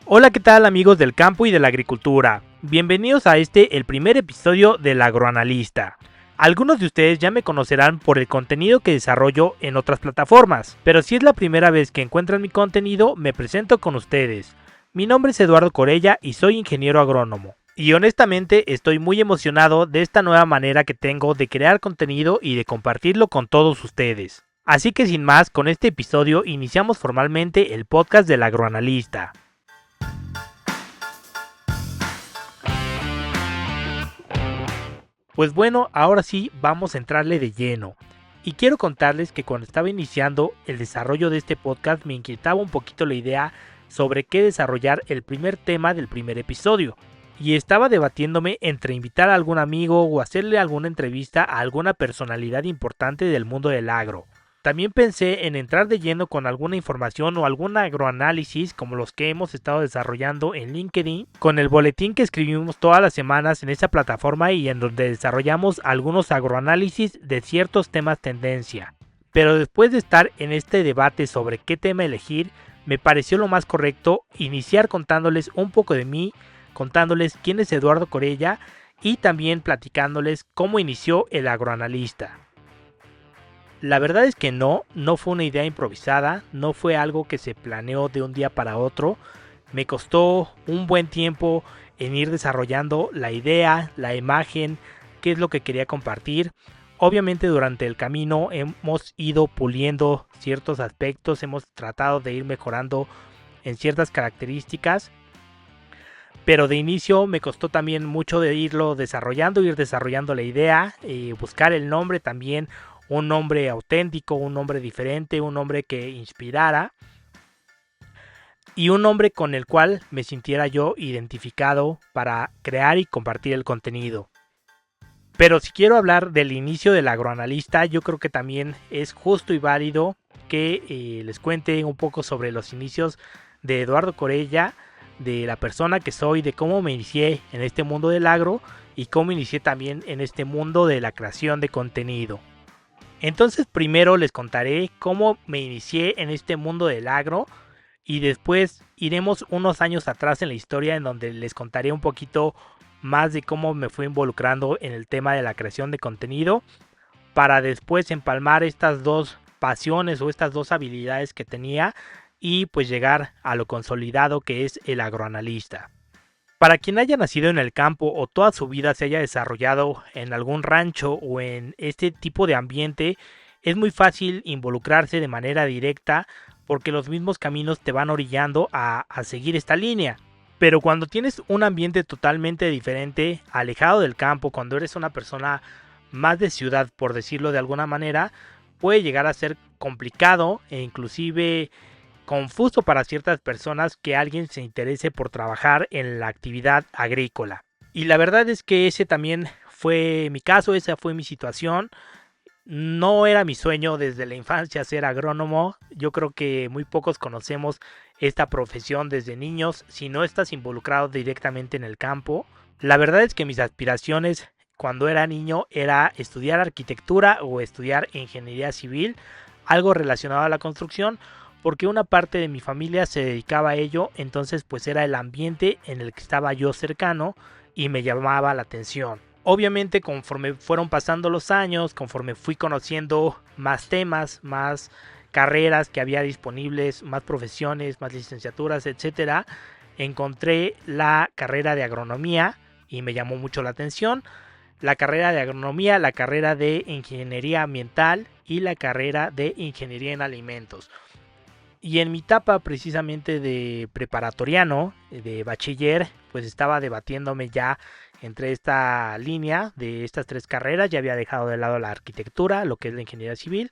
Hola, ¿qué tal amigos del campo y de la agricultura? Bienvenidos a el primer episodio del Agroanalista. Algunos de ustedes ya me conocerán por el contenido que desarrollo en otras plataformas, pero si es la primera vez que encuentran mi contenido, me presento con ustedes. Mi nombre es Eduardo Corella y soy ingeniero agrónomo. Y honestamente estoy muy emocionado de esta nueva manera que tengo de crear contenido y de compartirlo con todos ustedes. Así que sin más, con este episodio iniciamos formalmente el podcast del Agroanalista. Pues bueno, ahora sí vamos a entrarle de lleno. Y quiero contarles que cuando estaba iniciando el desarrollo de este podcast me inquietaba un poquito la idea sobre qué desarrollar el primer tema del primer episodio. Y estaba debatiéndome entre invitar a algún amigo o hacerle alguna entrevista a alguna personalidad importante del mundo del agro. También pensé en entrar de lleno con alguna información o algún agroanálisis como los que hemos estado desarrollando en LinkedIn, con el boletín que escribimos todas las semanas en esa plataforma y en donde desarrollamos algunos agroanálisis de ciertos temas tendencia. Pero después de estar en este debate sobre qué tema elegir, me pareció lo más correcto iniciar contándoles un poco de mí, contándoles quién es Eduardo Corella y también platicándoles cómo inició el agroanalista. La verdad es que no fue una idea improvisada, no fue algo que se planeó de un día para otro. Me costó un buen tiempo en ir desarrollando la idea, la imagen, qué es lo que quería compartir. Obviamente durante el camino hemos ido puliendo ciertos aspectos, hemos tratado de ir mejorando en ciertas características. Pero de inicio me costó también mucho de ir desarrollando la idea, buscar el nombre también, un nombre auténtico, un nombre diferente, un nombre que inspirara y un nombre con el cual me sintiera yo identificado para crear y compartir el contenido. Pero si quiero hablar del inicio del agroanalista, yo creo que también es justo y válido que les cuente un poco sobre los inicios de Eduardo Corella, de la persona que soy, de cómo me inicié en este mundo del agro y cómo inicié también en este mundo de la creación de contenido. Entonces primero les contaré cómo me inicié en este mundo del agro y después iremos unos años atrás en la historia en donde les contaré un poquito más de cómo me fui involucrando en el tema de la creación de contenido para después empalmar estas dos pasiones o estas dos habilidades que tenía y pues llegar a lo consolidado que es el agroanalista. Para quien haya nacido en el campo o toda su vida se haya desarrollado en algún rancho o en este tipo de ambiente, es muy fácil involucrarse de manera directa porque los mismos caminos te van orillando a seguir esta línea. Pero cuando tienes un ambiente totalmente diferente, alejado del campo, cuando eres una persona más de ciudad, por decirlo de alguna manera, puede llegar a ser complicado e inclusive confuso para ciertas personas que alguien se interese por trabajar en la actividad agrícola. Y la verdad es que ese también fue mi caso, esa fue mi situación. No era mi sueño desde la infancia ser agrónomo. Yo creo que muy pocos conocemos esta profesión desde niños si no estás involucrado directamente en el campo. La verdad es que mis aspiraciones cuando era niño era estudiar arquitectura o estudiar ingeniería civil, algo relacionado a la construcción, porque una parte de mi familia se dedicaba a ello, entonces pues era el ambiente en el que estaba yo cercano y me llamaba la atención. Obviamente conforme fueron pasando los años, conforme fui conociendo más temas, más carreras que había disponibles, más profesiones, más licenciaturas, etcétera, encontré la carrera de agronomía y me llamó mucho la atención. La carrera de agronomía, la carrera de ingeniería ambiental y la carrera de ingeniería en alimentos. Y en mi etapa precisamente de preparatoriano, de bachiller, pues estaba debatiéndome ya entre esta línea de estas tres carreras. Ya había dejado de lado la arquitectura, lo que es la ingeniería civil,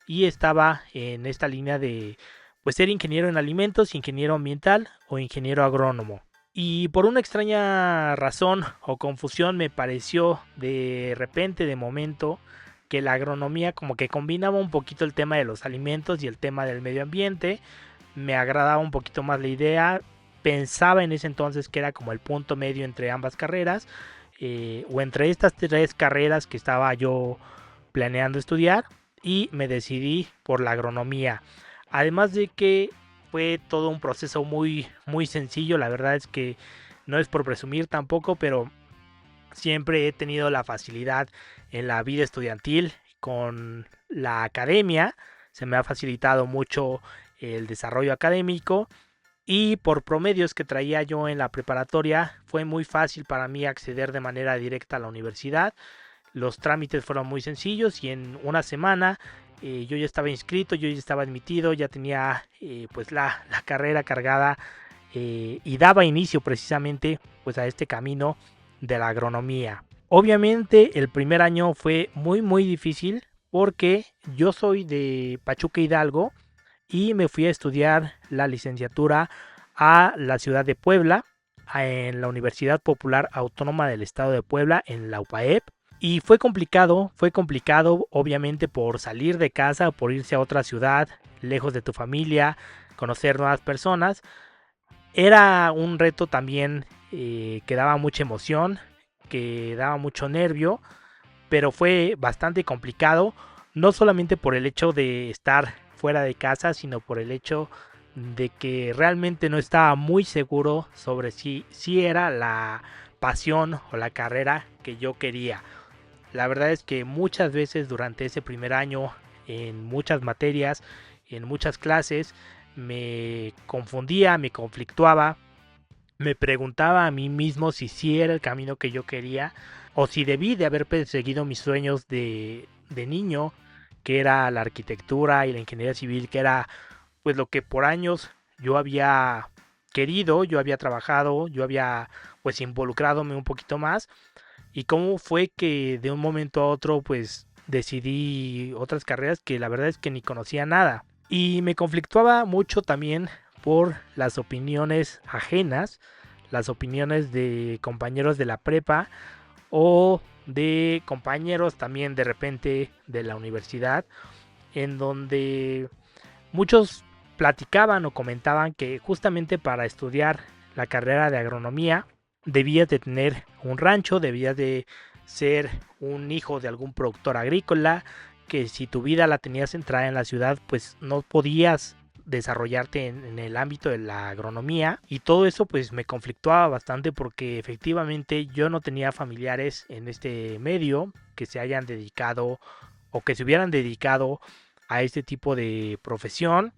y estaba en esta línea de pues ser ingeniero en alimentos, ingeniero ambiental o ingeniero agrónomo. Y por una extraña razón o confusión me pareció de repente, de momento, que la agronomía como que combinaba un poquito el tema de los alimentos y el tema del medio ambiente. Me agradaba un poquito más la idea. Pensaba en ese entonces que era como el punto medio entre ambas carreras, o entre estas tres carreras que estaba yo planeando estudiar, y me decidí por la agronomía. Además de que fue todo un proceso muy, muy sencillo. La verdad es que no es por presumir tampoco, pero siempre he tenido la facilidad en la vida estudiantil con la academia. Se me ha facilitado mucho el desarrollo académico y por promedios que traía yo en la preparatoria fue muy fácil para mí acceder de manera directa a la universidad. Los trámites fueron muy sencillos y en una semana yo ya estaba inscrito, yo ya estaba admitido, ya tenía pues la carrera cargada y daba inicio precisamente pues a este camino de la agronomía. Obviamente el primer año fue muy muy difícil porque yo soy de Pachuca Hidalgo y me fui a estudiar la licenciatura a la ciudad de Puebla, en la Universidad Popular Autónoma del Estado de Puebla, en la UPAEP. Y fue complicado obviamente por salir de casa, por irse a otra ciudad, lejos de tu familia, conocer nuevas personas. Era un reto también que daba mucha emoción, que daba mucho nervio, pero fue bastante complicado, no solamente por el hecho de estar fuera de casa, sino por el hecho de que realmente no estaba muy seguro sobre si era la pasión o la carrera que yo quería. La verdad es que muchas veces durante ese primer año, en muchas materias, en muchas clases, me confundía, me conflictuaba, me preguntaba a mí mismo si sí era el camino que yo quería o si debí de haber perseguido mis sueños de niño, que era la arquitectura y la ingeniería civil, que era pues lo que por años yo había querido, yo había trabajado, yo había pues involucradome un poquito más. Y cómo fue que de un momento a otro pues decidí otras carreras que la verdad es que ni conocía nada. Y me conflictuaba mucho también por las opiniones ajenas, las opiniones de compañeros de la prepa o de compañeros también de repente de la universidad, en donde muchos platicaban o comentaban que justamente para estudiar la carrera de agronomía debías de tener un rancho, debías de ser un hijo de algún productor agrícola, que si tu vida la tenías centrada en la ciudad, pues no podías desarrollarte en el ámbito de la agronomía, y todo eso pues me conflictuaba bastante porque efectivamente yo no tenía familiares en este medio que se hayan dedicado o que se hubieran dedicado a este tipo de profesión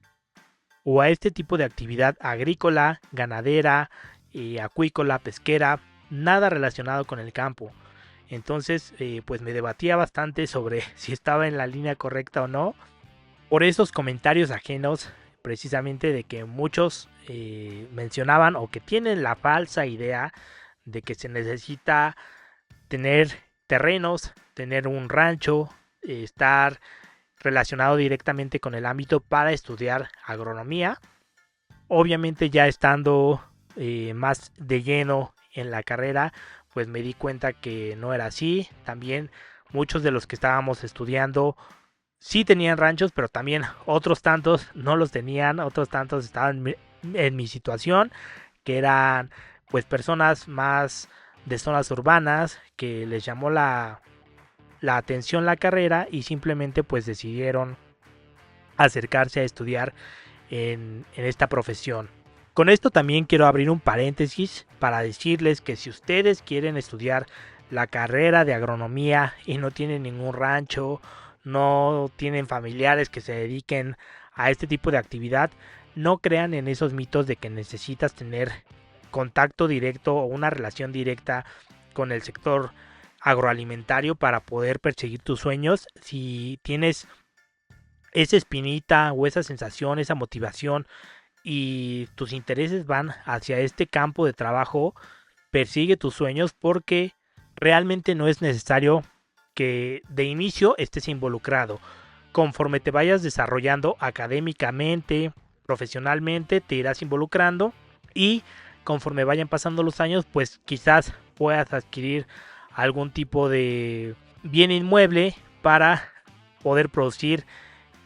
o a este tipo de actividad agrícola, ganadera, acuícola, pesquera, nada relacionado con el campo. Entonces, pues me debatía bastante sobre si estaba en la línea correcta o no, por esos comentarios ajenos, precisamente de que muchos mencionaban o que tienen la falsa idea de que se necesita tener terrenos, tener un rancho, estar relacionado directamente con el ámbito para estudiar agronomía. Obviamente ya estando más de lleno en la carrera, pues me di cuenta que no era así. También muchos de los que estábamos estudiando sí tenían ranchos, pero también otros tantos no los tenían, otros tantos estaban en mi situación, que eran pues personas más de zonas urbanas que les llamó la atención la carrera y simplemente pues decidieron acercarse a estudiar en esta profesión. Con esto también quiero abrir un paréntesis para decirles que si ustedes quieren estudiar la carrera de agronomía y no tienen ningún rancho, no tienen familiares que se dediquen a este tipo de actividad, no crean en esos mitos de que necesitas tener contacto directo o una relación directa con el sector agroalimentario para poder perseguir tus sueños. Si tienes esa espinita o esa sensación, esa motivación y tus intereses van hacia este campo de trabajo, persigue tus sueños porque realmente no es necesario que de inicio estés involucrado. Conforme te vayas desarrollando académicamente, profesionalmente, te irás involucrando y conforme vayan pasando los años, pues quizás puedas adquirir algún tipo de bien inmueble para poder producir,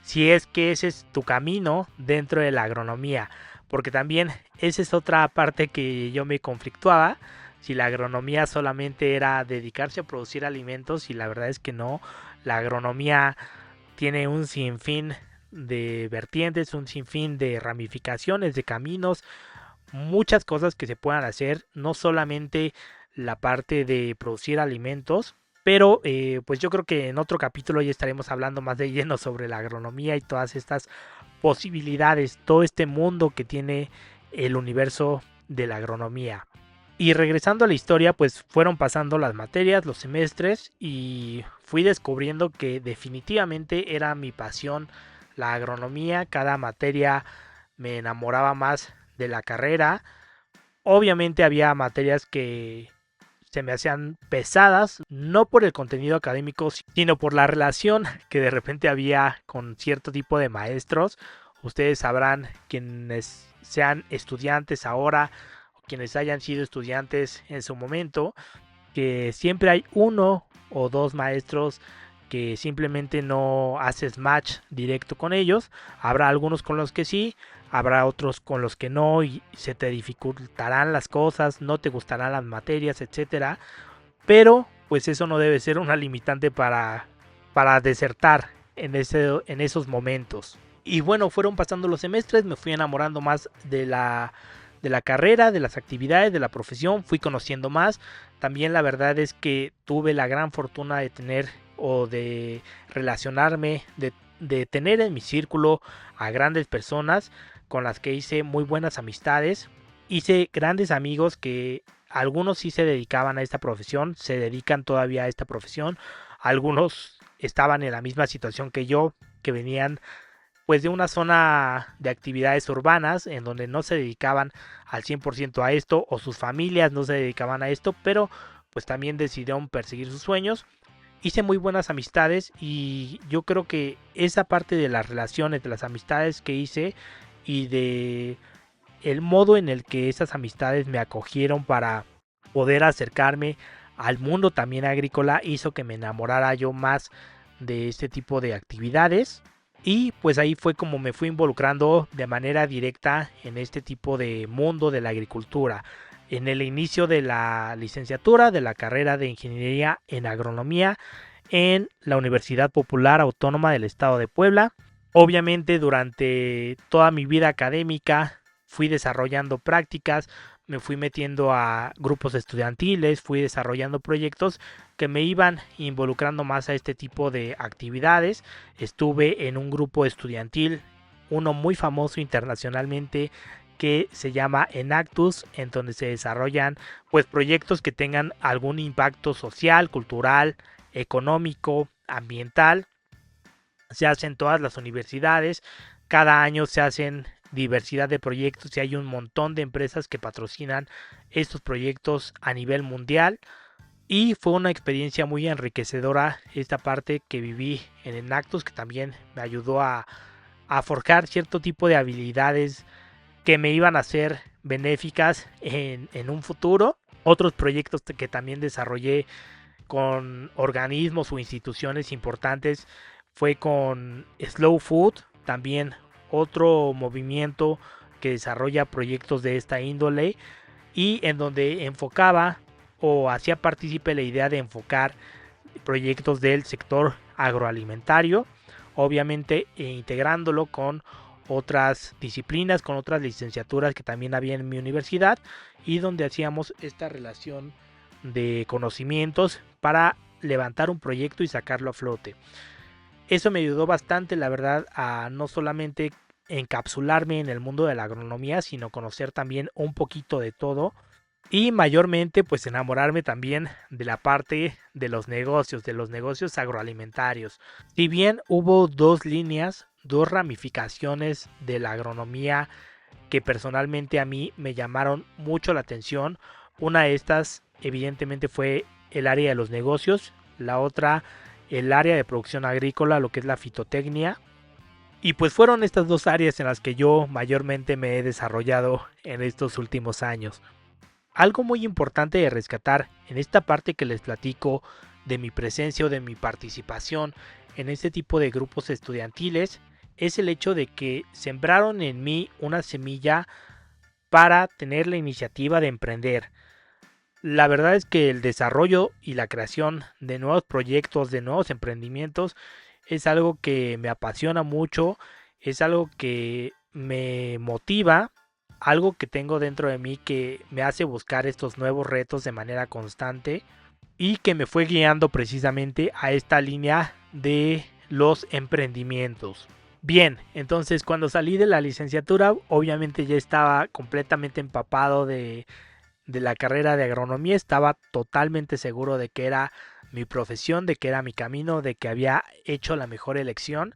si es que ese es tu camino dentro de la agronomía, porque también esa es otra parte que yo me conflictuaba, si la agronomía solamente era dedicarse a producir alimentos, y la verdad es que no. La agronomía tiene un sinfín de vertientes, un sinfín de ramificaciones, de caminos, muchas cosas que se puedan hacer, no solamente la parte de producir alimentos, pero pues yo creo que en otro capítulo ya estaremos hablando más de lleno sobre la agronomía y todas estas posibilidades, todo este mundo que tiene el universo de la agronomía. Y regresando a la historia, pues fueron pasando las materias, los semestres y fui descubriendo que definitivamente era mi pasión la agronomía. Cada materia me enamoraba más de la carrera. Obviamente había materias que se me hacían pesadas, no por el contenido académico, sino por la relación que de repente había con cierto tipo de maestros. Ustedes sabrán, quienes sean estudiantes ahora o quienes hayan sido estudiantes en su momento, que siempre hay uno o dos maestros que simplemente no haces match directo con ellos. Habrá algunos con los que sí, habrá otros con los que no y se te dificultarán las cosas, no te gustarán las materias, etcétera. Pero pues eso no debe ser una limitante para desertar en esos momentos. Y bueno, fueron pasando los semestres, me fui enamorando más de la carrera, de las actividades, de la profesión, fui conociendo más. También la verdad es que tuve la gran fortuna de tener o de relacionarme, de tener en mi círculo a grandes personas con las que hice muy buenas amistades. Hice grandes amigos que algunos sí se dedicaban a esta profesión, se dedican todavía a esta profesión. Algunos estaban en la misma situación que yo, que venían pues de una zona de actividades urbanas en donde no se dedicaban al 100% a esto o sus familias no se dedicaban a esto, pero pues también decidieron perseguir sus sueños. Hice muy buenas amistades y yo creo que esa parte de las relaciones, de las amistades que hice y de el modo en el que esas amistades me acogieron para poder acercarme al mundo también agrícola hizo que me enamorara yo más de este tipo de actividades. Y pues ahí fue como me fui involucrando de manera directa en este tipo de mundo de la agricultura. En el inicio de la licenciatura de la carrera de ingeniería en agronomía en la Universidad Popular Autónoma del Estado de Puebla. Obviamente durante toda mi vida académica fui desarrollando prácticas, me fui metiendo a grupos estudiantiles, fui desarrollando proyectos que me iban involucrando más a este tipo de actividades. Estuve en un grupo estudiantil, uno muy famoso internacionalmente que se llama Enactus, en donde se desarrollan pues proyectos que tengan algún impacto social, cultural, económico, ambiental. Se hacen en todas las universidades, cada año se hacen diversidad de proyectos y hay un montón de empresas que patrocinan estos proyectos a nivel mundial. Y fue una experiencia muy enriquecedora esta parte que viví en Enactus, que también me ayudó a forjar cierto tipo de habilidades que me iban a ser benéficas en un futuro. Otros proyectos que también desarrollé con organismos o instituciones importantes fue con Slow Food, también otro movimiento que desarrolla proyectos de esta índole y en donde enfocaba o hacía partícipe la idea de enfocar proyectos del sector agroalimentario, obviamente integrándolo con otras disciplinas, con otras licenciaturas que también había en mi universidad y donde hacíamos esta relación de conocimientos para levantar un proyecto y sacarlo a flote. Eso me ayudó bastante, la verdad, a no solamente encapsularme en el mundo de la agronomía, sino conocer también un poquito de todo y mayormente pues enamorarme también de la parte de los negocios agroalimentarios. Si bien hubo dos líneas, dos ramificaciones de la agronomía que personalmente a mí me llamaron mucho la atención, una de estas evidentemente fue el área de los negocios, la otra el área de producción agrícola, lo que es la fitotecnia. Y pues fueron estas dos áreas en las que yo mayormente me he desarrollado en estos últimos años. Algo muy importante de rescatar en esta parte que les platico de mi presencia o de mi participación en este tipo de grupos estudiantiles es el hecho de que sembraron en mí una semilla para tener la iniciativa de emprender. La verdad es que el desarrollo y la creación de nuevos proyectos, de nuevos emprendimientos, es algo que me apasiona mucho, es algo que me motiva, algo que tengo dentro de mí que me hace buscar estos nuevos retos de manera constante y que me fue guiando precisamente a esta línea de los emprendimientos. Bien, entonces cuando salí de la licenciatura, obviamente ya estaba completamente empapado de la carrera de agronomía, estaba totalmente seguro de que era mi profesión, de que era mi camino, de que había hecho la mejor elección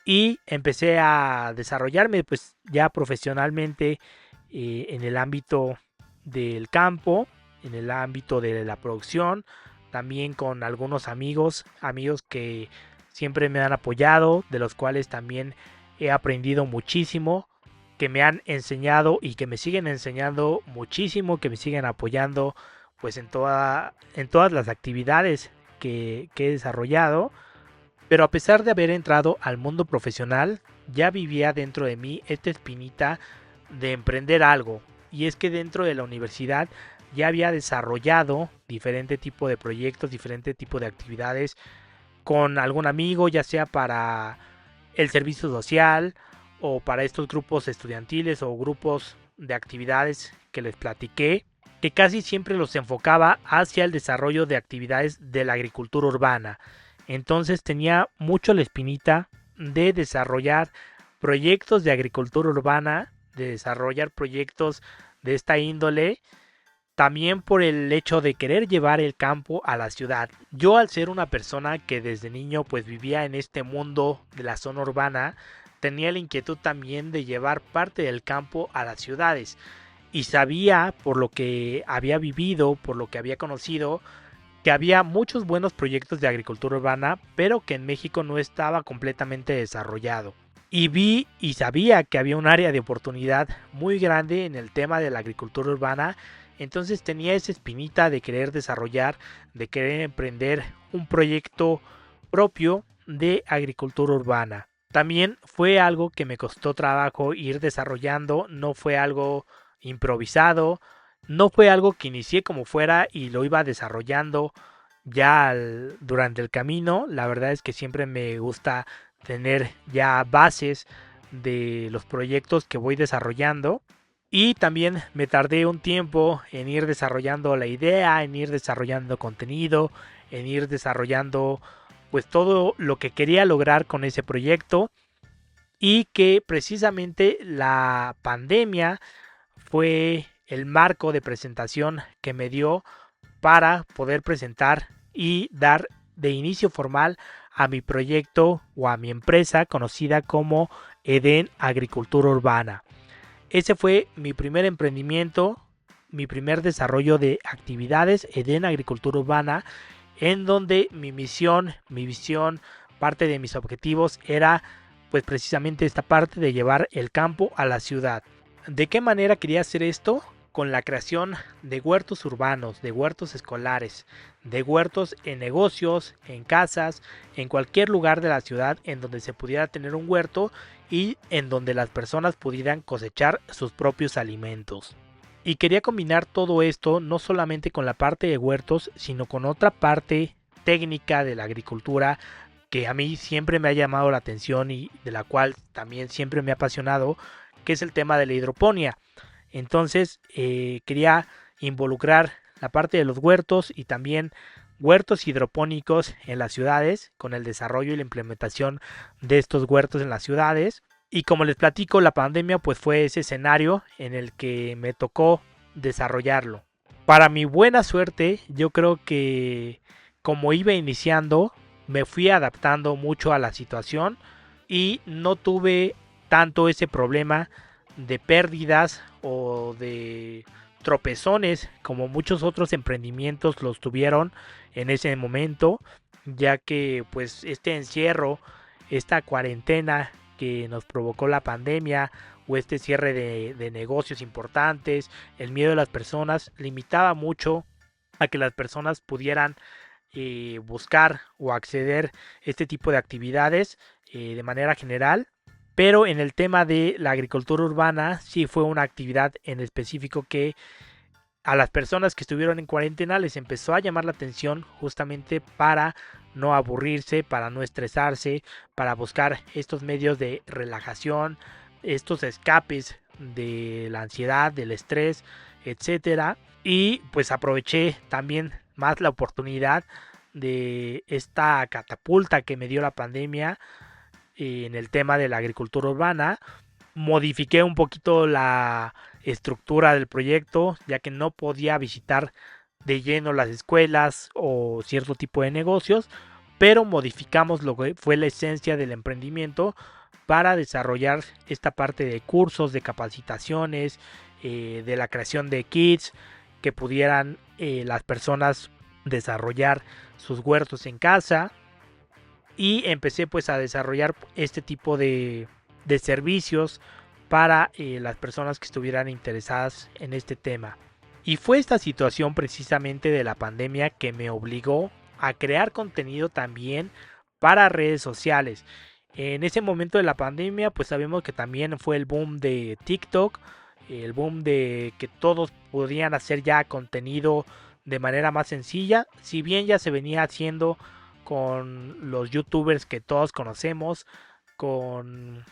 y empecé a desarrollarme pues ya profesionalmente en el ámbito del campo, en el ámbito de la producción, también con algunos amigos que siempre me han apoyado, de los cuales también he aprendido muchísimo, que me han enseñado y que me siguen enseñando muchísimo, que me siguen apoyando pues en todas las actividades que he desarrollado. Pero a pesar de haber entrado al mundo profesional, ya vivía dentro de mí esta espinita de emprender algo. Y es que dentro de la universidad ya había desarrollado diferente tipo de proyectos, diferente tipo de actividades con algún amigo, ya sea para el servicio social o para estos grupos estudiantiles o grupos de actividades que les platiqué, que casi siempre los enfocaba hacia el desarrollo de actividades de la agricultura urbana. Entonces tenía mucho la espinita de desarrollar proyectos de agricultura urbana, de desarrollar proyectos de esta índole, también por el hecho de querer llevar el campo a la ciudad. Yo, al ser una persona que desde niño pues vivía en este mundo de la zona urbana, tenía la inquietud también de llevar parte del campo a las ciudades. Y sabía, por lo que había vivido, por lo que había conocido, que había muchos buenos proyectos de agricultura urbana, pero que en México no estaba completamente desarrollado. Y vi y sabía que había un área de oportunidad muy grande en el tema de la agricultura urbana, entonces tenía esa espinita de querer desarrollar, de querer emprender un proyecto propio de agricultura urbana. También fue algo que me costó trabajo ir desarrollando, no fue algo improvisado, no fue algo que inicié como fuera y lo iba desarrollando ya durante el camino. La verdad es que siempre me gusta tener ya bases de los proyectos que voy desarrollando. Y también me tardé un tiempo en ir desarrollando la idea, en ir desarrollando contenido, en ir desarrollando pues todo lo que quería lograr con ese proyecto. Y que precisamente la pandemia fue el marco de presentación que me dio para poder presentar y dar de inicio formal a mi proyecto o a mi empresa conocida como Eden Agricultura Urbana. Ese fue mi primer emprendimiento, mi primer desarrollo de actividades Eden Agricultura Urbana, en donde mi misión, mi visión, parte de mis objetivos era pues precisamente esta parte de llevar el campo a la ciudad. ¿De qué manera quería hacer esto? Con la creación de huertos urbanos, de huertos escolares, de huertos en negocios, en casas, en cualquier lugar de la ciudad en donde se pudiera tener un huerto y en donde las personas pudieran cosechar sus propios alimentos. Y quería combinar todo esto no solamente con la parte de huertos, sino con otra parte técnica de la agricultura que a mí siempre me ha llamado la atención y de la cual también siempre me ha apasionado, que es el tema de la hidroponía. Entonces quería involucrar la parte de los huertos y también huertos hidropónicos en las ciudades, con el desarrollo y la implementación de estos huertos en las ciudades. Y como les platico, la pandemia pues fue ese escenario en el que me tocó desarrollarlo. Para mi buena suerte, yo creo que como iba iniciando, me fui adaptando mucho a la situación y no tuve tanto ese problema de pérdidas o de tropezones como muchos otros emprendimientos los tuvieron en ese momento, ya que pues este encierro, esta cuarentena que nos provocó la pandemia o este cierre de negocios importantes, el miedo de las personas limitaba mucho a que las personas pudieran buscar o acceder a este tipo de actividades de manera general. Pero en el tema de la agricultura urbana sí fue una actividad en específico que a las personas que estuvieron en cuarentena les empezó a llamar la atención justamente para no aburrirse, para no estresarse, para buscar estos medios de relajación, estos escapes de la ansiedad, del estrés, etcétera. Y pues aproveché también más la oportunidad de esta catapulta que me dio la pandemia en el tema de la agricultura urbana. Modifiqué un poquito la estructura del proyecto, ya que no podía visitar de lleno las escuelas o cierto tipo de negocios, pero modificamos lo que fue la esencia del emprendimiento para desarrollar esta parte de cursos, de capacitaciones, de la creación de kits que pudieran las personas desarrollar sus huertos en casa, y empecé pues a desarrollar este tipo de servicios para las personas que estuvieran interesadas en este tema. Y fue esta situación precisamente de la pandemia que me obligó a crear contenido también para redes sociales. En ese momento de la pandemia pues sabemos que también fue el boom de TikTok, el boom de que todos podían hacer ya contenido de manera más sencilla, si bien ya se venía haciendo con los youtubers que todos conocemos, con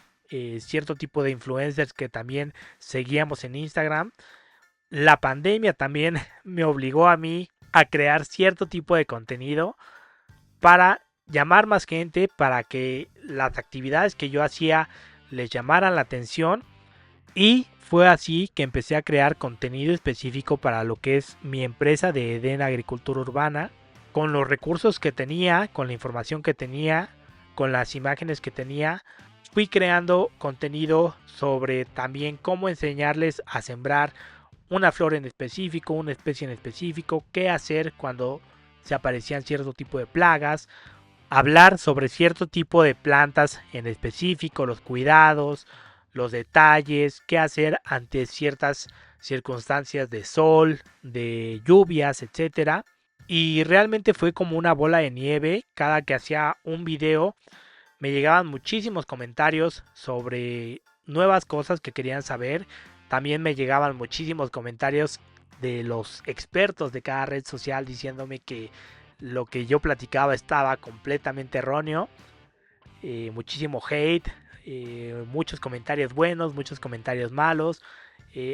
cierto tipo de influencers que también seguíamos en Instagram. La pandemia también me obligó a mí a crear cierto tipo de contenido para llamar más gente, para que las actividades que yo hacía les llamaran la atención, y fue así que empecé a crear contenido específico para lo que es mi empresa de Eden Agricultura Urbana, con los recursos que tenía, con la información que tenía, con las imágenes que tenía. Fui creando contenido sobre también cómo enseñarles a sembrar una flor en específico, una especie en específico, qué hacer cuando se aparecían cierto tipo de plagas, hablar sobre cierto tipo de plantas en específico, los cuidados, los detalles, qué hacer ante ciertas circunstancias de sol, de lluvias, etcétera. Y realmente fue como una bola de nieve. Cada que hacía un video me llegaban muchísimos comentarios sobre nuevas cosas que querían saber. También me llegaban muchísimos comentarios de los expertos de cada red social diciéndome que lo que yo platicaba estaba completamente erróneo. Muchísimo hate, muchos comentarios buenos, muchos comentarios malos,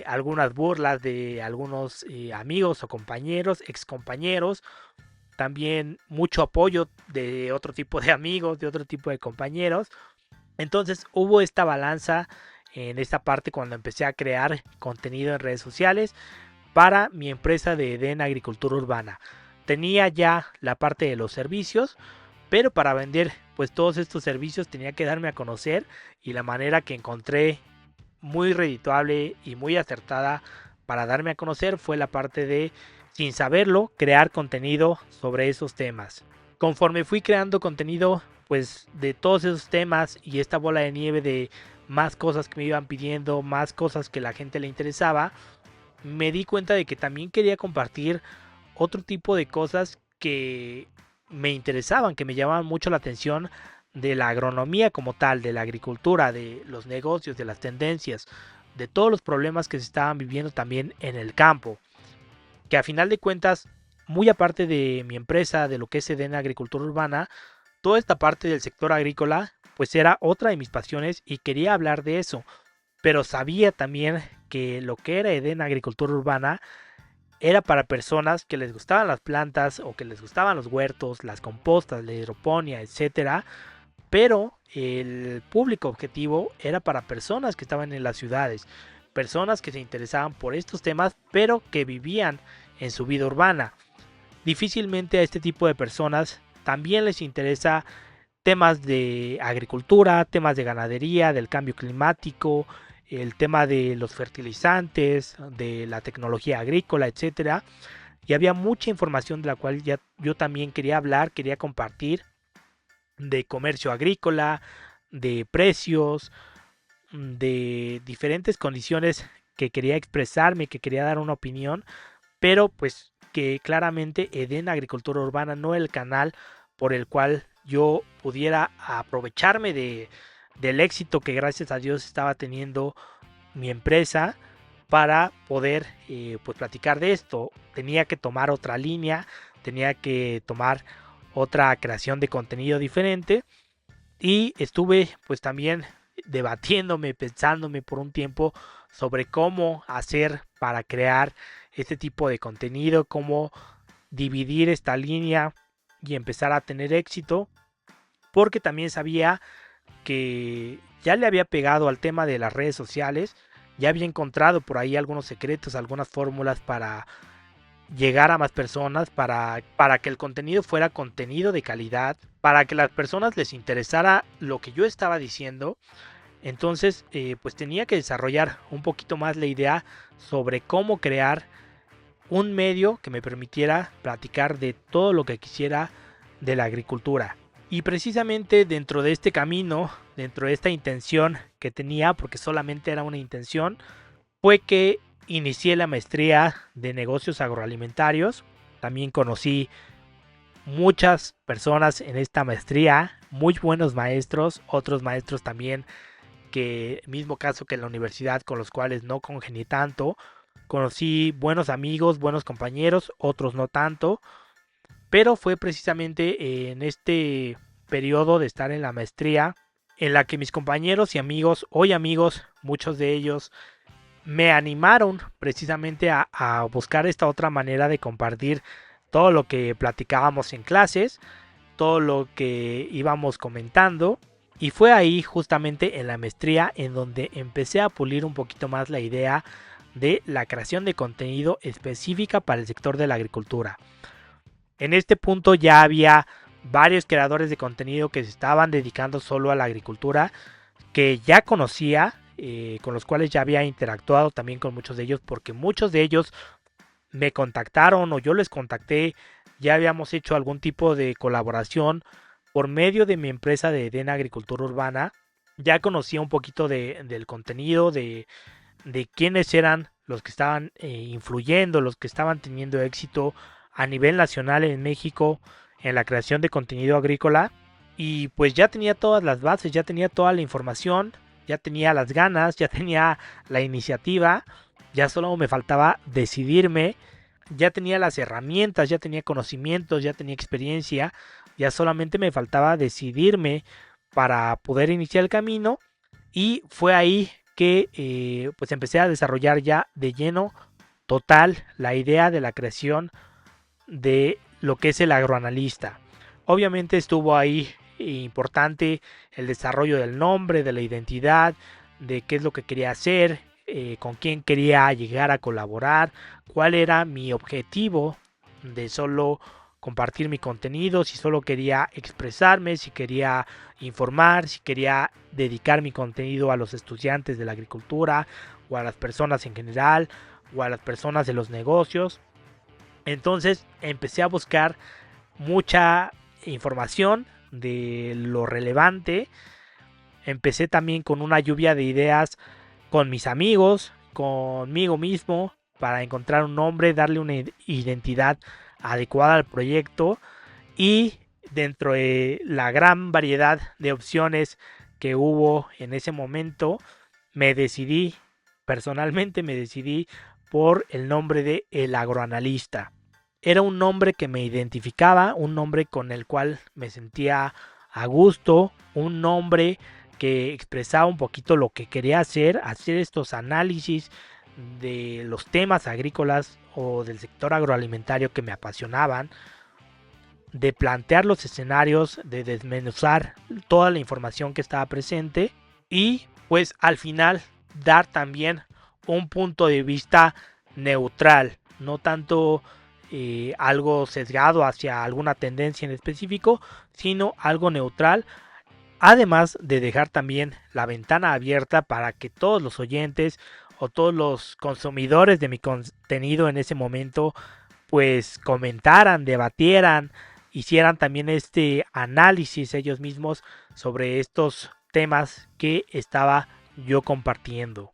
algunas burlas de algunos amigos o compañeros, ex compañeros, también mucho apoyo de otro tipo de amigos, de otro tipo de compañeros. Entonces hubo esta balanza en esta parte cuando empecé a crear contenido en redes sociales para mi empresa de Eden Agricultura Urbana. Tenía ya la parte de los servicios, pero para vender pues todos estos servicios tenía que darme a conocer, y la manera que encontré muy redituable y muy acertada para darme a conocer fue la parte de, sin saberlo, crear contenido sobre esos temas. Conforme fui creando contenido pues de todos esos temas y esta bola de nieve de más cosas que me iban pidiendo, más cosas que la gente le interesaba, me di cuenta de que también quería compartir otro tipo de cosas que me interesaban, que me llamaban mucho la atención, de la agronomía como tal, de la agricultura, de los negocios, de las tendencias, de todos los problemas que se estaban viviendo también en el campo, que a final de cuentas, muy aparte de mi empresa, de lo que es Eden Agricultura Urbana, toda esta parte del sector agrícola pues era otra de mis pasiones y quería hablar de eso, pero sabía también que lo que era Eden Agricultura Urbana era para personas que les gustaban las plantas o que les gustaban los huertos, las compostas, la hidroponía, etcétera, pero el público objetivo era para personas que estaban en las ciudades, personas que se interesaban por estos temas, pero que vivían en su vida urbana. Difícilmente a este tipo de personas también les interesa temas de agricultura, temas de ganadería, del cambio climático, el tema de los fertilizantes, de la tecnología agrícola, etcétera. Y había mucha información de la cual ya yo también quería hablar, quería compartir, de comercio agrícola, de precios, de diferentes condiciones que quería expresarme, que quería dar una opinión, pero pues que claramente Eden Agricultura Urbana no es el canal por el cual yo pudiera aprovecharme del éxito que gracias a Dios estaba teniendo mi empresa, para poder pues platicar de esto. Tenía que tomar otra línea, tenía que tomar otra creación de contenido diferente, y estuve pues también debatiéndome, pensándome por un tiempo sobre cómo hacer para crear este tipo de contenido, cómo dividir esta línea y empezar a tener éxito, porque también sabía que ya le había pegado al tema de las redes sociales, ya había encontrado por ahí algunos secretos, algunas fórmulas para llegar a más personas, para que el contenido fuera contenido de calidad, para que las personas les interesara lo que yo estaba diciendo. Entonces pues tenía que desarrollar un poquito más la idea sobre cómo crear un medio que me permitiera platicar de todo lo que quisiera de la agricultura. Y precisamente dentro de este camino, dentro de esta intención que tenía, porque solamente era una intención, fue que inicié la maestría de negocios agroalimentarios. También conocí muchas personas en esta maestría, muy buenos maestros, otros maestros también que mismo caso que en la universidad, con los cuales no congenié tanto. Conocí buenos amigos, buenos compañeros, otros no tanto, pero fue precisamente en este periodo de estar en la maestría en la que mis compañeros y amigos, hoy amigos, muchos de ellos, me animaron precisamente a buscar esta otra manera de compartir todo lo que platicábamos en clases, todo lo que íbamos comentando. Y fue ahí justamente en la maestría en donde empecé a pulir un poquito más la idea de la creación de contenido específica para el sector de la agricultura. En este punto ya había varios creadores de contenido que se estaban dedicando solo a la agricultura, que ya conocía, con los cuales ya había interactuado también con muchos de ellos, porque muchos de ellos me contactaron o yo les contacté, ya habíamos hecho algún tipo de colaboración por medio de mi empresa de Eden Agricultura Urbana. Ya conocía un poquito del contenido, de quiénes eran los que estaban influyendo, los que estaban teniendo éxito a nivel nacional en México en la creación de contenido agrícola. Y pues ya tenía todas las bases, ya tenía toda la información, ya tenía las ganas, ya tenía la iniciativa, ya solo me faltaba decidirme, ya tenía las herramientas, ya tenía conocimientos, ya tenía experiencia, ya solamente me faltaba decidirme para poder iniciar el camino. Y fue ahí que pues empecé a desarrollar ya de lleno total la idea de la creación de lo que es el agroanalista. Obviamente estuvo ahí importante el desarrollo del nombre, de la identidad, de qué es lo que quería hacer, con quién quería llegar a colaborar, cuál era mi objetivo de solo compartir mi contenido, si solo quería expresarme, si quería informar, si quería dedicar mi contenido a los estudiantes de la agricultura o a las personas en general o a las personas de los negocios. Entonces empecé a buscar mucha información de lo relevante. Empecé también con una lluvia de ideas con mis amigos, conmigo mismo, para encontrar un nombre, darle una identidad adecuada al proyecto. Y dentro de la gran variedad de opciones que hubo en ese momento, personalmente me decidí por el nombre de El Agroanalista. Era un nombre que me identificaba, un nombre con el cual me sentía a gusto, un nombre que expresaba un poquito lo que quería hacer estos análisis de los temas agrícolas o del sector agroalimentario que me apasionaban, de plantear los escenarios, de desmenuzar toda la información que estaba presente y pues al final dar también un punto de vista neutral, no tanto algo sesgado hacia alguna tendencia en específico, sino algo neutral. Además de dejar también la ventana abierta para que todos los oyentes o todos los consumidores de mi contenido en ese momento pues comentaran, debatieran, hicieran también este análisis ellos mismos sobre estos temas que estaba yo compartiendo.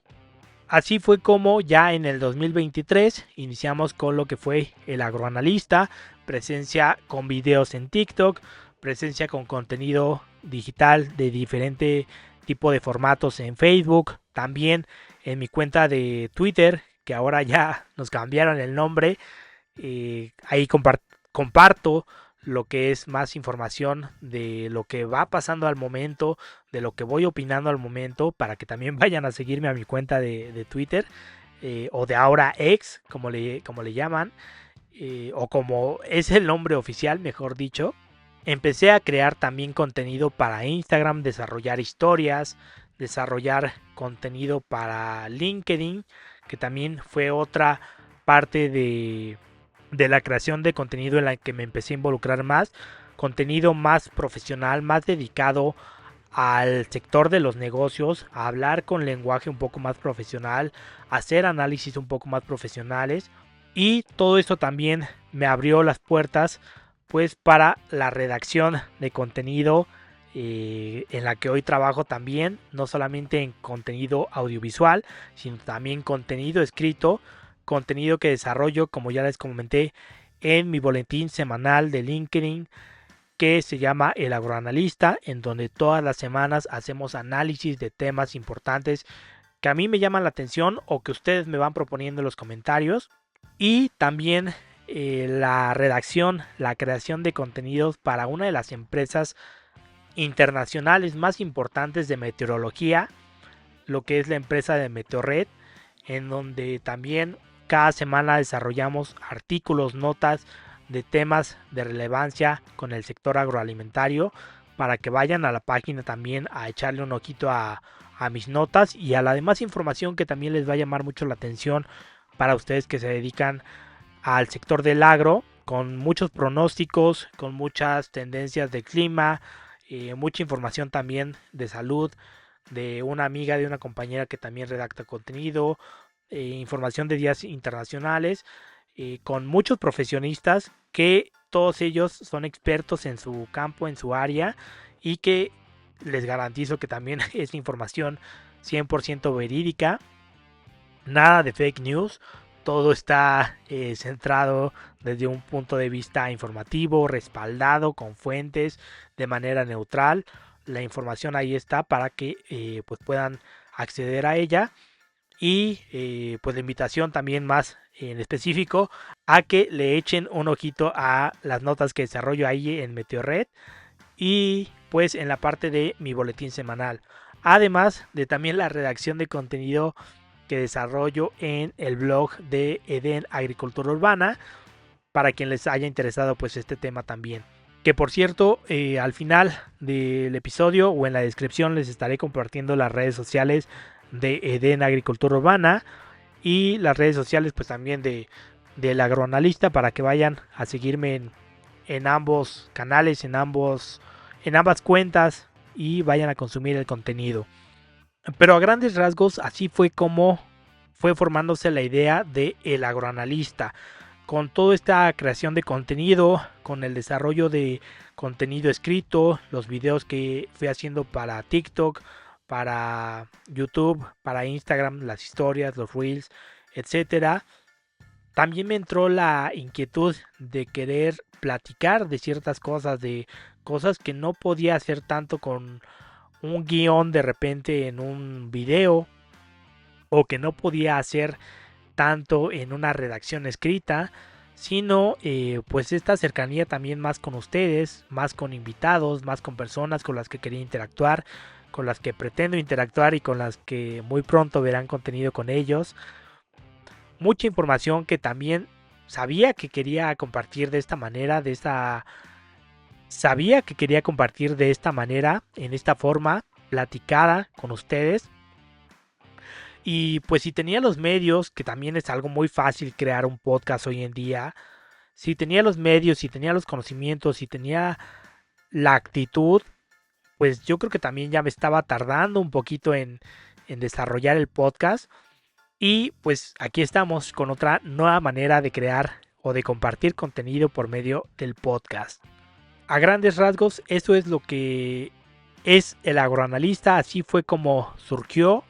Así fue como ya en el 2023 iniciamos con lo que fue El Agroanalista, presencia con videos en TikTok, presencia con contenido digital de diferente tipo de formatos en Facebook, también en mi cuenta de Twitter, que ahora ya nos cambiaron el nombre. Ahí comparto lo que es más información de lo que va pasando al momento, de lo que voy opinando al momento, para que también vayan a seguirme a mi cuenta de Twitter, o de ahora X, como le llaman, o como es el nombre oficial, mejor dicho. Empecé a crear también contenido para Instagram, desarrollar historias, desarrollar contenido para LinkedIn, que también fue otra parte de la creación de contenido en la que me empecé a involucrar más. Contenido más profesional, más dedicado al sector de los negocios, a hablar con lenguaje un poco más profesional, a hacer análisis un poco más profesionales. Y todo esto también me abrió las puertas pues para la redacción de contenido, en la que hoy trabajo también, no solamente en contenido audiovisual, sino también contenido escrito, contenido que desarrollo, como ya les comenté, en mi boletín semanal de LinkedIn, que se llama El Agroanalista, en donde todas las semanas hacemos análisis de temas importantes que a mí me llaman la atención o que ustedes me van proponiendo en los comentarios. Y también la redacción, la creación de contenidos para una de las empresas internacionales más importantes de meteorología, lo que es la empresa de Meteorred, en donde también cada semana desarrollamos artículos, notas de temas de relevancia con el sector agroalimentario, para que vayan a la página también a echarle un ojito a mis notas y a la demás información que también les va a llamar mucho la atención para ustedes que se dedican al sector del agro, con muchos pronósticos, con muchas tendencias de clima, mucha información también de salud, de una amiga, de una compañera que también redacta contenido, información de días internacionales, con muchos profesionistas que todos ellos son expertos en su campo, en su área, y que les garantizo que también es información 100% verídica, nada de fake news. Todo está centrado desde un punto de vista informativo, respaldado con fuentes, de manera neutral. La información ahí está para que pues puedan acceder a ella. Y pues la invitación también más en específico a que le echen un ojito a las notas que desarrollo ahí en Meteorred, y pues en la parte de mi boletín semanal. Además de también la redacción de contenido que desarrollo en el blog de Eden Agricultura Urbana, para quien les haya interesado pues este tema también. Que por cierto, al final del episodio o en la descripción les estaré compartiendo las redes sociales de Eden Agricultura Urbana y las redes sociales pues también del agroanalista, para que vayan a seguirme en ambos canales, en ambas cuentas, y vayan a consumir el contenido. Pero a grandes rasgos así fue como fue formándose la idea de El Agroanalista, con toda esta creación de contenido, con el desarrollo de contenido escrito, los videos que fui haciendo para TikTok, para YouTube, para Instagram, las historias, los reels, etcétera. También me entró la inquietud de querer platicar de ciertas cosas, de cosas que no podía hacer tanto con un guión de repente en un video, o que no podía hacer tanto en una redacción escrita, sino pues esta cercanía también más con ustedes, más con invitados, más con personas con las que quería interactuar, con las que pretendo interactuar y con las que muy pronto verán contenido con ellos. Mucha información que también sabía que quería compartir de esta manera, sabía que quería compartir de esta manera, en esta forma, platicada con ustedes. Y pues si tenía los medios, que también es algo muy fácil crear un podcast hoy en día, si tenía los medios, si tenía los conocimientos, si tenía la actitud, pues yo creo que también ya me estaba tardando un poquito en desarrollar el podcast. Y pues aquí estamos con otra nueva manera de crear o de compartir contenido por medio del podcast. A grandes rasgos, eso es lo que es El Agroanalista, así fue como surgió.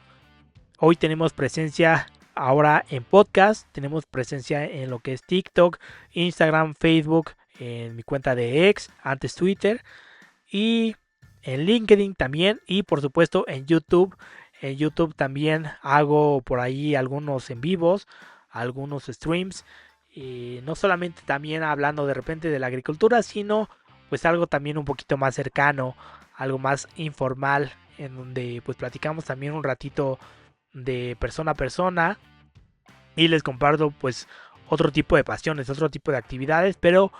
Hoy tenemos presencia ahora en podcast, tenemos presencia en lo que es TikTok, Instagram, Facebook, en mi cuenta de X, antes Twitter, y en LinkedIn también, y por supuesto en YouTube, En YouTube también hago por ahí algunos en vivos, algunos streams. Y no solamente también hablando de repente de la agricultura, sino pues algo también un poquito más cercano, algo más informal, en donde pues platicamos también un ratito de persona a persona y les comparto pues otro tipo de pasiones, otro tipo de actividades, pero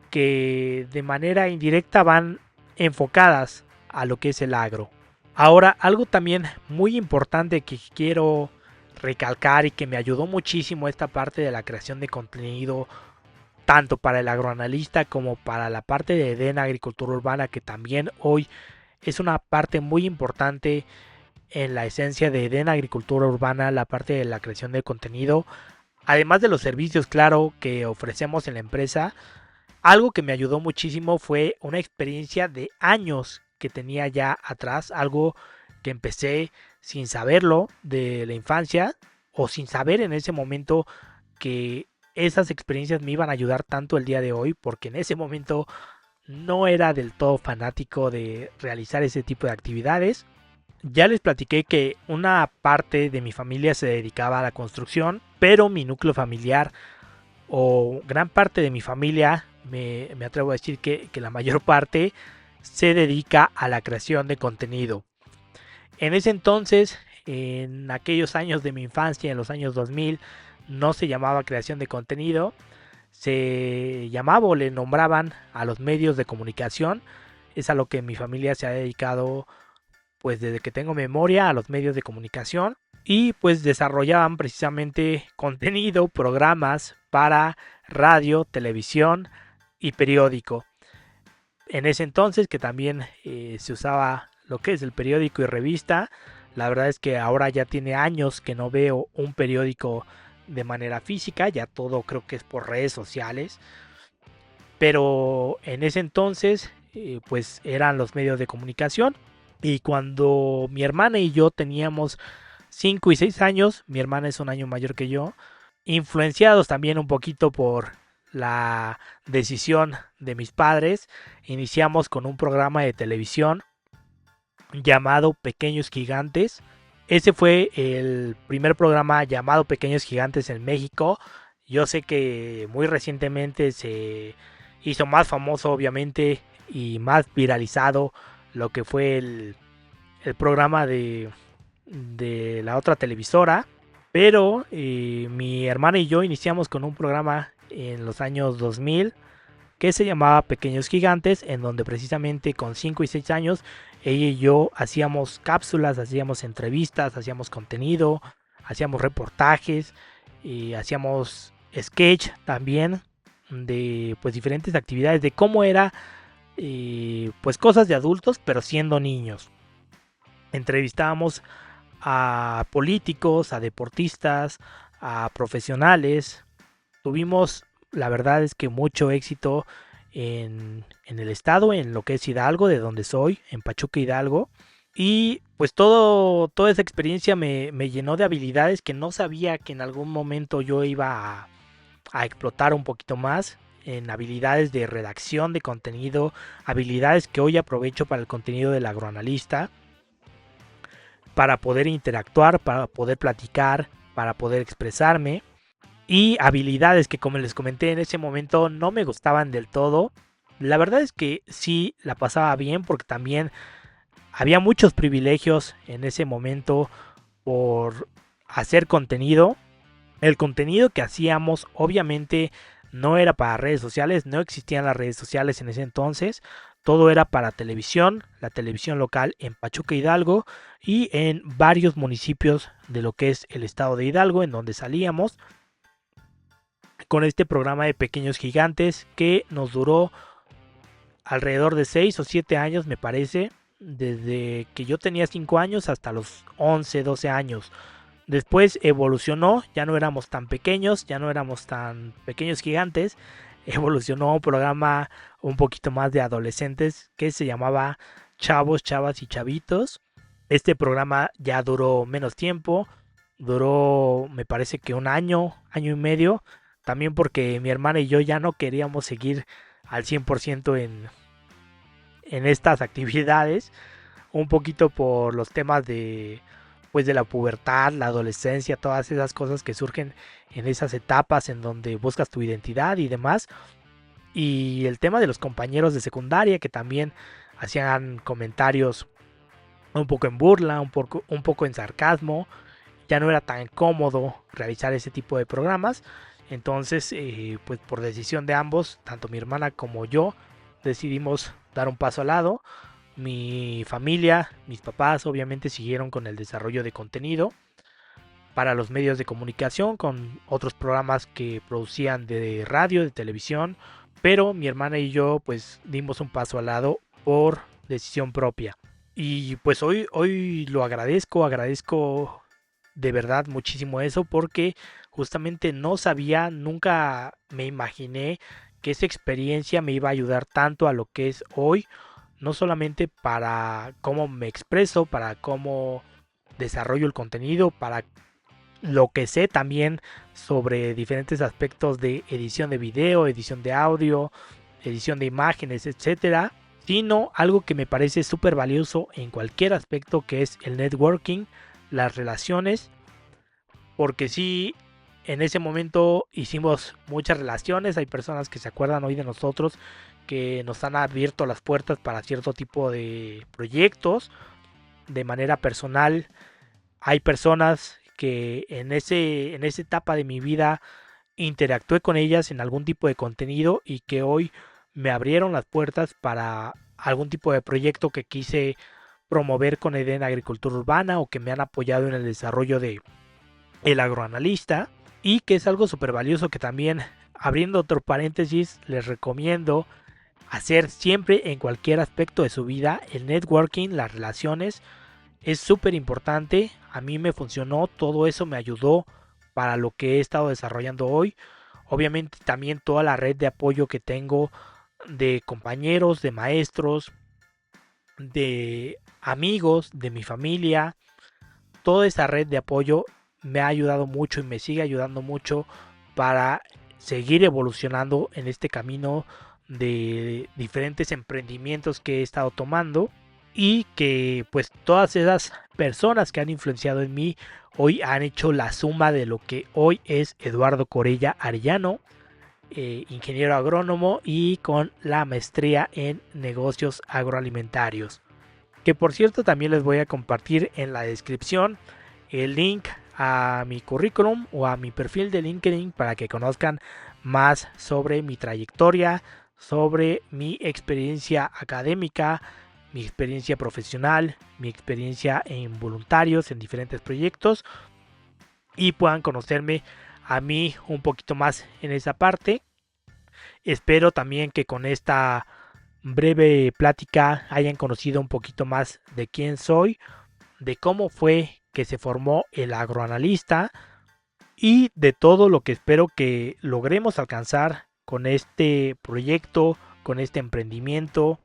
que de manera indirecta van enfocadas a lo que es el agro. Ahora, algo también muy importante que quiero recalcar y que me ayudó muchísimo esta parte de la creación de contenido, tanto para el agroanalista como para la parte de EDEN Agricultura Urbana, que también hoy es una parte muy importante en la esencia de EDEN Agricultura Urbana, la parte de la creación de contenido, además de los servicios, claro, que ofrecemos en la empresa. Algo que me ayudó muchísimo fue una experiencia de años que tenía ya atrás, algo que empecé sin saberlo de la infancia o sin saber en ese momento que esas experiencias me iban a ayudar tanto el día de hoy, porque en ese momento no era del todo fanático de realizar ese tipo de actividades. Ya les platiqué que una parte de mi familia se dedicaba a la construcción, pero mi núcleo familiar o gran parte de mi familia, me atrevo a decir que la mayor parte se dedica a la creación de contenido. En ese entonces, en aquellos años de mi infancia, en los años 2000, no se llamaba creación de contenido, se llamaba o le nombraban a los medios de comunicación. Es a lo que mi familia se ha dedicado pues desde que tengo memoria, a los medios de comunicación, y pues desarrollaban precisamente contenido, programas para radio, televisión y periódico. En ese entonces que también se usaba lo que es el periódico y revista. La verdad es que ahora ya tiene años que no veo un periódico de manera física, ya todo creo que es por redes sociales. Pero en ese entonces pues eran los medios de comunicación. Y cuando mi hermana y yo teníamos 5 y 6 años, mi hermana es un año mayor que yo, influenciados también un poquito por la decisión de mis padres, iniciamos con un programa de televisión llamado Pequeños Gigantes. Ese fue el primer programa llamado Pequeños Gigantes en México. Yo sé que muy recientemente se hizo más famoso, obviamente, y más viralizado lo que fue el programa de la otra televisora. Pero mi hermana y yo iniciamos con un programa en los años 2000 que se llamaba Pequeños Gigantes, en donde precisamente con 5 y 6 años ella y yo hacíamos cápsulas, hacíamos entrevistas, hacíamos contenido, hacíamos reportajes y hacíamos sketch también de pues diferentes actividades de cómo era pues cosas de adultos pero siendo niños. Entrevistábamos a políticos, a deportistas, a profesionales. Tuvimos, la verdad es que mucho éxito en el estado, en lo que es Hidalgo, de donde soy, en Pachuca Hidalgo. Y pues toda esa experiencia me llenó de habilidades que no sabía que en algún momento yo iba a explotar un poquito más, en habilidades de redacción de contenido, habilidades que hoy aprovecho para el contenido del agroanalista, para poder interactuar, para poder platicar, para poder expresarme, y habilidades que, como les comenté en ese momento, no me gustaban del todo. La verdad es que sí la pasaba bien porque también había muchos privilegios en ese momento por hacer contenido. El contenido que hacíamos obviamente no era para redes sociales, no existían las redes sociales en ese entonces. Todo era para televisión, la televisión local en Pachuca Hidalgo y en varios municipios de lo que es el estado de Hidalgo, en donde salíamos con este programa de Pequeños Gigantes que nos duró alrededor de 6 o 7 años, me parece, desde que yo tenía 5 años hasta los 11, 12 años. Después evolucionó, ya no éramos tan pequeños, ya no éramos tan pequeños gigantes, evolucionó a un programa un poquito más de adolescentes que se llamaba Chavos, Chavas y Chavitos. Este programa ya duró menos tiempo, duró me parece que un año, año y medio, también porque mi hermana y yo ya no queríamos seguir al 100% en estas actividades, un poquito por los temas de pues de la pubertad, la adolescencia, todas esas cosas que surgen en esas etapas en donde buscas tu identidad y demás. Y el tema de los compañeros de secundaria que también hacían comentarios un poco en burla, un poco en sarcasmo. Ya no era tan cómodo realizar ese tipo de programas. Entonces, pues por decisión de ambos, tanto mi hermana como yo, decidimos dar un paso al lado. Mi familia, mis papás obviamente siguieron con el desarrollo de contenido para los medios de comunicación, con otros programas que producían de radio, de televisión, pero mi hermana y yo pues dimos un paso al lado por decisión propia. Y pues hoy lo agradezco de verdad muchísimo eso, porque justamente no sabía, nunca me imaginé que esa experiencia me iba a ayudar tanto a lo que es hoy, no solamente para cómo me expreso, para cómo desarrollo el contenido, para lo que sé también sobre diferentes aspectos de edición de video, edición de audio, edición de imágenes, etcétera, sino algo que me parece súper valioso en cualquier aspecto, que es el networking, las relaciones, porque sí, en ese momento hicimos muchas relaciones, hay personas que se acuerdan hoy de nosotros, que nos han abierto las puertas para cierto tipo de proyectos de manera personal. Hay personas que en esa etapa de mi vida interactué con ellas en algún tipo de contenido y que hoy me abrieron las puertas para algún tipo de proyecto que quise promover con Eden Agricultura Urbana, o que me han apoyado en el desarrollo de El Agroanalista, y que es algo súper valioso que también, abriendo otro paréntesis, les recomiendo hacer siempre en cualquier aspecto de su vida. El networking, las relaciones, es súper importante. A mí me funcionó, todo eso me ayudó para lo que he estado desarrollando hoy. Obviamente también toda la red de apoyo que tengo de compañeros, de maestros, de amigos, de mi familia. Toda esa red de apoyo me ha ayudado mucho y me sigue ayudando mucho para seguir evolucionando en este camino de diferentes emprendimientos que he estado tomando, y que pues todas esas personas que han influenciado en mí hoy han hecho la suma de lo que hoy es Eduardo Corella Arellano, ingeniero agrónomo y con la maestría en negocios agroalimentarios, que por cierto también les voy a compartir en la descripción el link a mi currículum o a mi perfil de LinkedIn para que conozcan más sobre mi trayectoria, sobre mi experiencia académica, mi experiencia profesional, mi experiencia en voluntarios en diferentes proyectos, y puedan conocerme a mí un poquito más en esa parte. Espero también que con esta breve plática hayan conocido un poquito más de quién soy, de cómo fue que se formó el agroanalista y de todo lo que espero que logremos alcanzar con este proyecto, con este emprendimiento,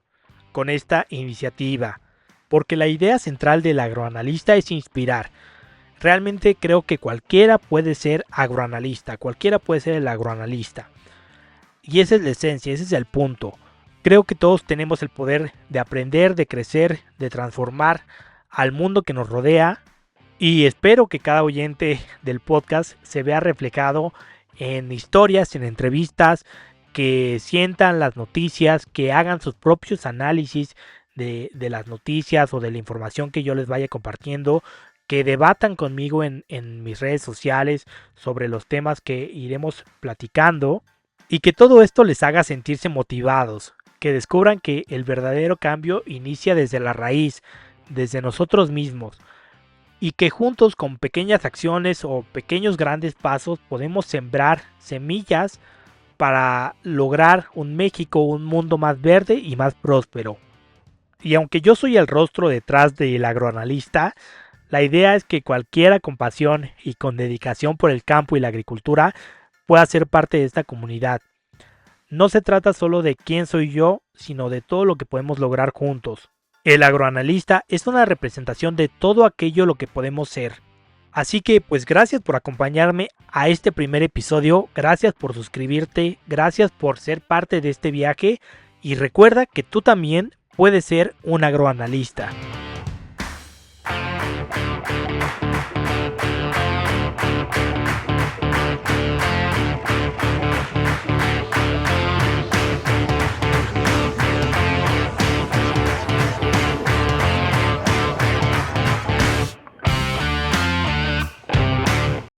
con esta iniciativa. Porque la idea central del agroanalista es inspirar. Realmente creo que cualquiera puede ser agroanalista, cualquiera puede ser el agroanalista. Y esa es la esencia, ese es el punto. Creo que todos tenemos el poder de aprender, de crecer, de transformar al mundo que nos rodea, y espero que cada oyente del podcast se vea reflejado en historias, en entrevistas, que sientan las noticias, que hagan sus propios análisis de las noticias o de la información que yo les vaya compartiendo, que debatan conmigo en mis redes sociales sobre los temas que iremos platicando, y que todo esto les haga sentirse motivados, que descubran que el verdadero cambio inicia desde la raíz, desde nosotros mismos, y que juntos con pequeñas acciones o pequeños grandes pasos podemos sembrar semillas para lograr un México, un mundo más verde y más próspero. Y aunque yo soy el rostro detrás del agroanalista, la idea es que cualquiera con pasión y con dedicación por el campo y la agricultura pueda ser parte de esta comunidad. No se trata solo de quién soy yo, sino de todo lo que podemos lograr juntos. El agroanalista es una representación de todo aquello lo que podemos ser. Así que pues gracias por acompañarme a este primer episodio, gracias por suscribirte, gracias por ser parte de este viaje, y recuerda que tú también puedes ser un agroanalista.